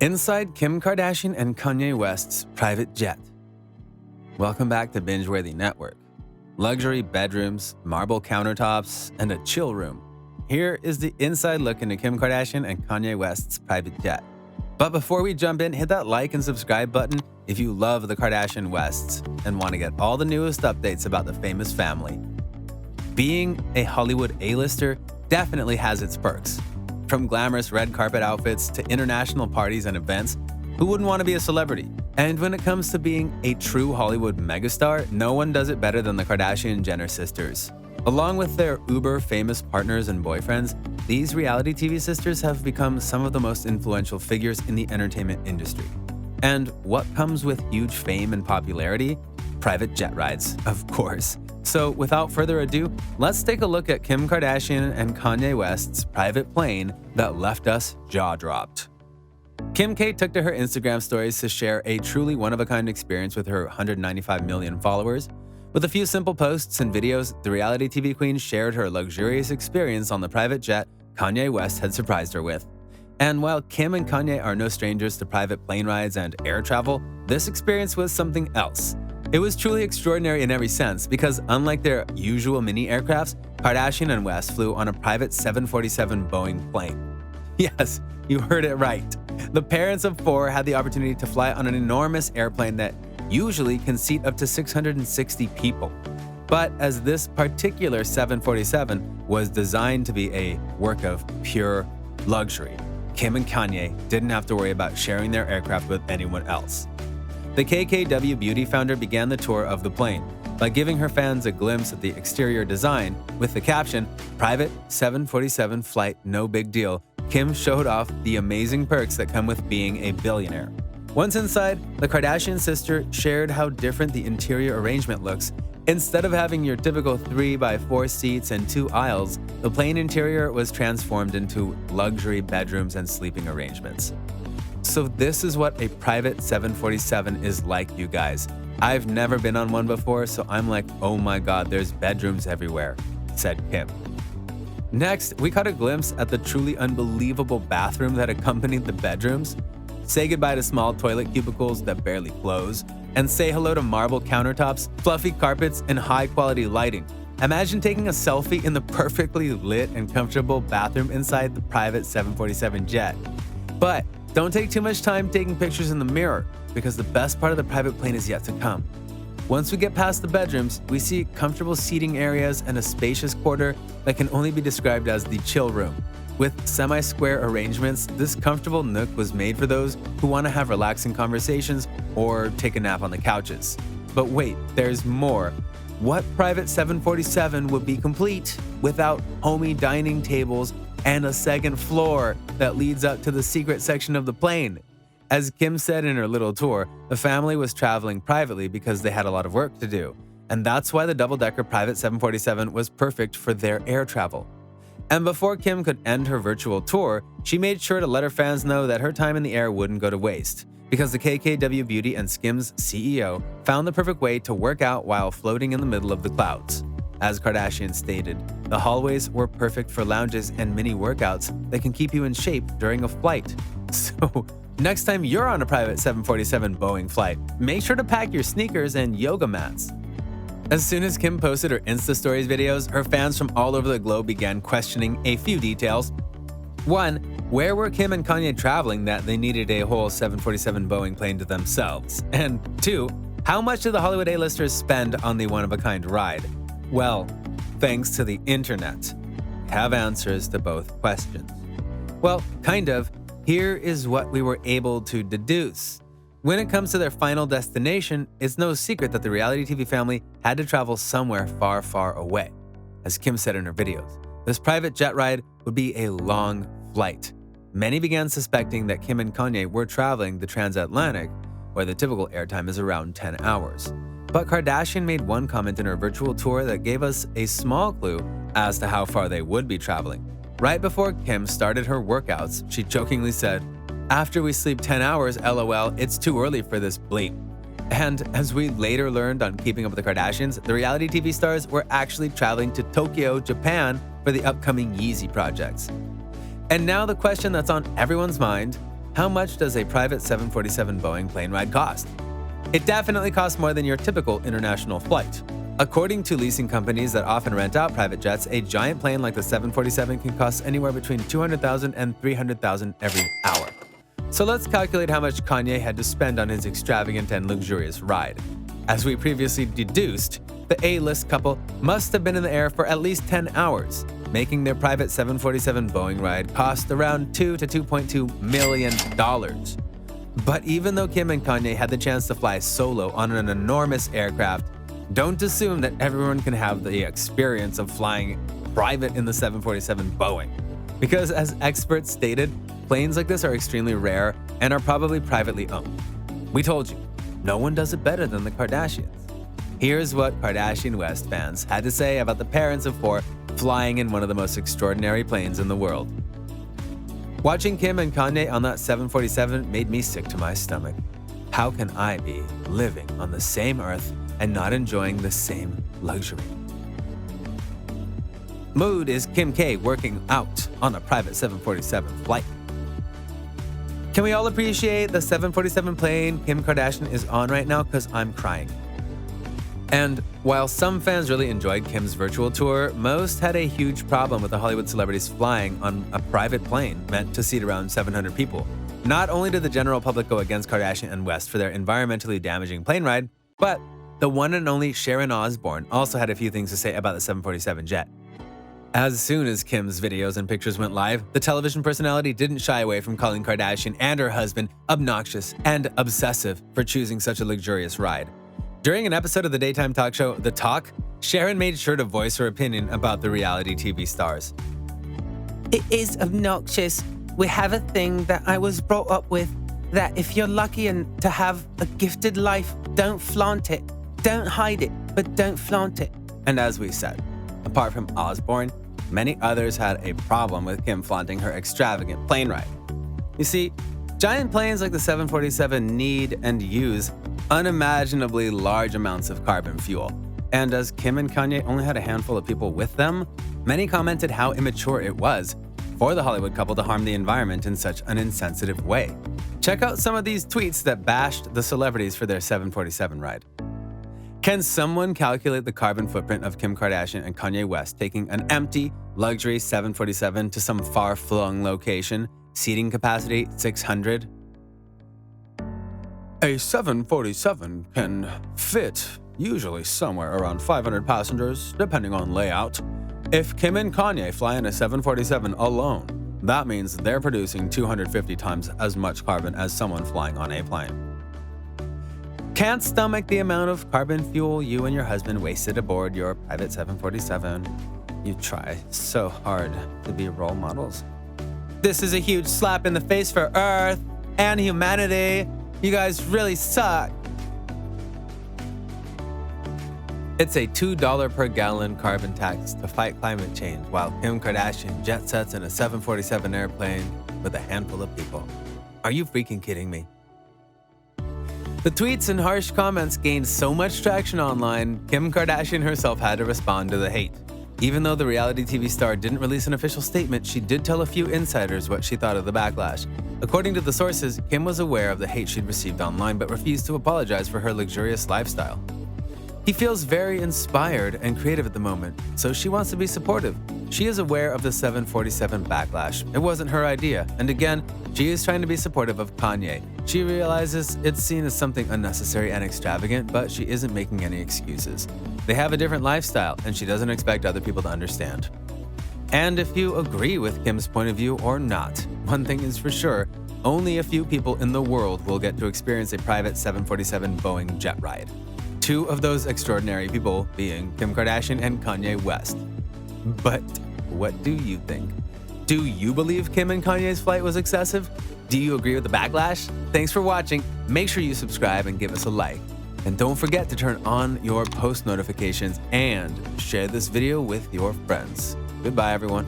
Inside Kim Kardashian and Kanye West's private jet. Welcome back to Binge-Worthy Network. Luxury bedrooms, marble countertops, and a chill room. Here is the inside look into Kim Kardashian and Kanye West's private jet. But before we jump in, hit that like and subscribe button if you love the Kardashian Wests and want to get all the newest updates about the famous family. Being a Hollywood A-lister definitely has its perks. From glamorous red carpet outfits to international parties and events, who wouldn't want to be a celebrity? And when it comes to being a true Hollywood megastar, no one does it better than the Kardashian-Jenner sisters. Along with their uber-famous partners and boyfriends, these reality TV sisters have become some of the most influential figures in the entertainment industry. And what comes with huge fame and popularity? Private jet rides, of course. So without further ado, let's take a look at Kim Kardashian and Kanye West's private plane that left us jaw-dropped. Kim K took to her Instagram stories to share a truly one-of-a-kind experience with her 195 million followers. With a few simple posts and videos, the reality TV queen shared her luxurious experience on the private jet Kanye West had surprised her with. And while Kim and Kanye are no strangers to private plane rides and air travel, this experience was something else. It was truly extraordinary in every sense because unlike their usual mini aircrafts, Kardashian and West flew on a private 747 Boeing plane. Yes, you heard it right. The parents of four had the opportunity to fly on an enormous airplane that usually can seat up to 660 people. But as this particular 747 was designed to be a work of pure luxury, Kim and Kanye didn't have to worry about sharing their aircraft with anyone else. The KUWTK founder began the tour of the plane by giving her fans a glimpse at the exterior design with the caption, "Private 747 flight, no big deal." Kim showed off the amazing perks that come with being a billionaire. Once inside, the Kardashian sister shared how different the interior arrangement looks. Instead of having your typical 3x4 seats and 2 aisles, the plane interior was transformed into luxury bedrooms and sleeping arrangements. So this is what a private 747 is like, you guys. I've never been on one before, so I'm like, oh my god, there's bedrooms everywhere, said Kim. Next, we caught a glimpse at the truly unbelievable bathroom that accompanied the bedrooms. Say goodbye to small toilet cubicles that barely close, and say hello to marble countertops, fluffy carpets, and high-quality lighting. Imagine taking a selfie in the perfectly lit and comfortable bathroom inside the private 747 jet. But don't take too much time taking pictures in the mirror, because the best part of the private plane is yet to come. Once we get past the bedrooms, we see comfortable seating areas and a spacious quarter that can only be described as the chill room. With semi-square arrangements, this comfortable nook was made for those who want to have relaxing conversations or take a nap on the couches. But wait, there's more. What private 747 would be complete without homey dining tables and a second floor that leads up to the secret section of the plane? As Kim said in her little tour, the family was traveling privately because they had a lot of work to do, and that's why the double-decker private 747 was perfect for their air travel. And before Kim could end her virtual tour, she made sure to let her fans know that her time in the air wouldn't go to waste, because the KKW Beauty and Skims CEO found the perfect way to work out while floating in the middle of the clouds. As Kardashian stated, the hallways were perfect for lounges and mini workouts that can keep you in shape during a flight. So, next time you're on a private 747 Boeing flight, make sure to pack your sneakers and yoga mats. As soon as Kim posted her Insta Stories videos, her fans from all over the globe began questioning a few details. 1. Where were Kim and Kanye traveling that they needed a whole 747 Boeing plane to themselves? And 2. How much did the Hollywood A-listers spend on the one-of-a-kind ride? Well, thanks to the internet, we have answers to both questions. Well, kind of. Here is what we were able to deduce. When it comes to their final destination, it's no secret that the reality TV family had to travel somewhere far, far away. As Kim said in her videos, this private jet ride would be a long flight. Many began suspecting that Kim and Kanye were traveling the transatlantic, where the typical airtime is around 10 hours. But Kardashian made one comment in her virtual tour that gave us a small clue as to how far they would be traveling. Right before Kim started her workouts, she jokingly said, "After we sleep 10 hours, LOL, it's too early for this bleep." And as we later learned on Keeping Up with the Kardashians, the reality TV stars were actually traveling to Tokyo, Japan for the upcoming Yeezy projects. And now the question that's on everyone's mind, how much does a private 747 Boeing plane ride cost? It definitely costs more than your typical international flight. According to leasing companies that often rent out private jets, a giant plane like the 747 can cost anywhere between $200,000 and $300,000 every hour. So let's calculate how much Kanye had to spend on his extravagant and luxurious ride. As we previously deduced, the A-list couple must have been in the air for at least 10 hours, making their private 747 Boeing ride cost around $2 to $2.2 million. But even though Kim and Kanye had the chance to fly solo on an enormous aircraft, don't assume that everyone can have the experience of flying private in the 747 Boeing. Because as experts stated, planes like this are extremely rare and are probably privately owned. We told you, no one does it better than the Kardashians. Here's what Kardashian West fans had to say about the parents of four flying in one of the most extraordinary planes in the world. Watching Kim and Kanye on that 747 made me sick to my stomach. How can I be living on the same earth and not enjoying the same luxury? Mood is Kim K working out on a private 747 flight. Can we all appreciate the 747 plane Kim Kardashian is on right now? Because I'm crying. And while some fans really enjoyed Kim's virtual tour, most had a huge problem with the Hollywood celebrities flying on a private plane meant to seat around 700 people. Not only did the general public go against Kardashian and West for their environmentally damaging plane ride, but the one and only Sharon Osbourne also had a few things to say about the 747 jet. As soon as Kim's videos and pictures went live, the television personality didn't shy away from calling Kardashian and her husband obnoxious and obsessive for choosing such a luxurious ride. During an episode of the daytime talk show The Talk, Sharon made sure to voice her opinion about the reality TV stars. It is obnoxious. We have a thing that I was brought up with, that if you're lucky and to have a gifted life, don't flaunt it. Don't hide it, but don't flaunt it. And as we said, apart from Osbourne, many others had a problem with Kim flaunting her extravagant plane ride. You see, giant planes like the 747 need and use unimaginably large amounts of carbon fuel. And as Kim and Kanye only had a handful of people with them, many commented how immature it was for the Hollywood couple to harm the environment in such an insensitive way. Check out some of these tweets that bashed the celebrities for their 747 ride. Can someone calculate the carbon footprint of Kim Kardashian and Kanye West taking an empty, luxury 747 to some far-flung location, seating capacity 600? A 747 can fit usually somewhere around 500 passengers, depending on layout. If Kim and Kanye fly in a 747 alone, that means they're producing 250 times as much carbon as someone flying on a plane. Can't stomach the amount of carbon fuel you and your husband wasted aboard your private 747. You try so hard to be role models. This is a huge slap in the face for Earth and humanity. You guys really suck. It's a $2 per gallon carbon tax to fight climate change, while Kim Kardashian jet sets in a 747 airplane with a handful of people. Are you freaking kidding me? The tweets and harsh comments gained so much traction online, Kim Kardashian herself had to respond to the hate. Even though the reality TV star didn't release an official statement, she did tell a few insiders what she thought of the backlash. According to the sources, Kim was aware of the hate she'd received online but refused to apologize for her luxurious lifestyle. He feels very inspired and creative at the moment, so she wants to be supportive. She is aware of the 747 backlash. It wasn't her idea, and again, she is trying to be supportive of Kanye. She realizes it's seen as something unnecessary and extravagant, but she isn't making any excuses. They have a different lifestyle, and she doesn't expect other people to understand. And if you agree with Kim's point of view or not, one thing is for sure, only a few people in the world will get to experience a private 747 Boeing jet ride. Two of those extraordinary people being Kim Kardashian and Kanye West. But what do you think? Do you believe Kim and Kanye's flight was excessive? Do you agree with the backlash? Thanks for watching. Make sure you subscribe and give us a like. And don't forget to turn on your post notifications and share this video with your friends. Goodbye, everyone.